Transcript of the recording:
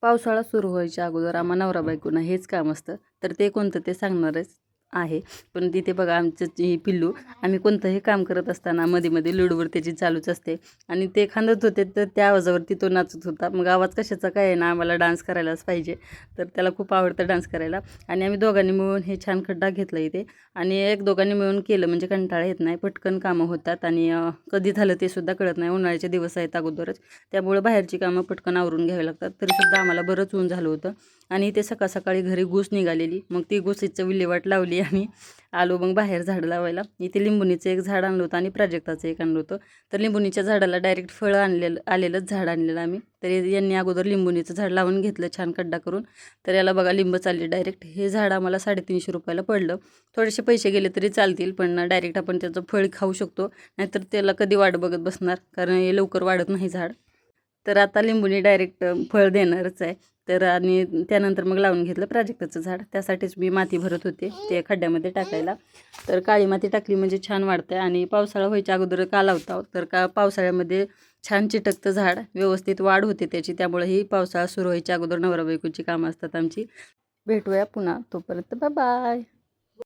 पावसाळा सुरू व्हायच्या अगोदर आम्हा नवरा बायकोना हेच काम असतं, तर ते कोणतं ते सांगणारच आहे. पण तिथे बघा आमचं ही पिल्लू, आम्ही कोणतंही काम करत असताना मध्ये मध्ये लूडोवर त्याची चालूच असते आणि ते खांदत होते तर त्या आवाजावरती तो नाचत होता. मग आवाज कशाचा काय आहे ना, आम्हाला डान्स करायलाच पाहिजे. तर त्याला खूप आवडतं डान्स करायला आणि आम्ही दोघांनी मिळून हे छान खड्डा घेतला इथे आणि एक दोघांनी मिळून केलं म्हणजे कंटाळा येत नाही, पटकन कामं होतात आणि कधी झालं ते सुद्धा कळत नाही. उन्हाळ्याचे दिवस आहेत अगोदरच, त्यामुळं बाहेरची कामं पटकन आवरून घ्यावी लागतात. तरीसुद्धा आम्हाला बरंच ऊन झालं होतं आणि ते सकाळ सकाळी घरी घूस निघालेली. मग ती घुसीचं विल्हेवाट लावली आणि आलो मग बाहेर झाडं लावायला. इथे लिंबुनीचं एक झाड आणलं होतं आणि प्राजक्ताचं एक आणलं होतं. तर लिंबुनीच्या झाडाला डायरेक्ट फळं आलेलंच झाड आणलेलं आम्ही. तर यांनी अगोदर लिंबुनीचं झाड लावून घेतलं छान खड्डा करून. तर याला बघा लिंब चालली डायरेक्ट. हे झाड आम्हाला 350 रुपयाला पडलं. थोडेसे पैसे गेले तरी चालतील, पण डायरेक्ट आपण त्याचं फळ खाऊ शकतो. नाहीतर त्याला कधी वाट बघत बसणार, कारण हे लवकर वाढत नाही झाड. तर आता लिंबूनी डायरेक्ट फळ देणारच आहे. तर आणि त्यानंतर मग लावून घेतलं प्राजक्ताचं झाड. त्यासाठीच मी माती भरत होते ते खड्ड्यामध्ये टाकायला. तर काळी माती टाकली म्हणजे छान वाढते आणि पावसाळा व्हायच्या अगोदर का लावता तर का पावसाळ्यामध्ये छान चिटकतं झाड, व्यवस्थित वाढ होते त्याची. त्यामुळे ही पावसाळा सुरू व्हायच्या अगोदर नवरा बायकोची कामं असतात आमची. भेटूया पुन्हा, तोपर्यंत बाय बाय.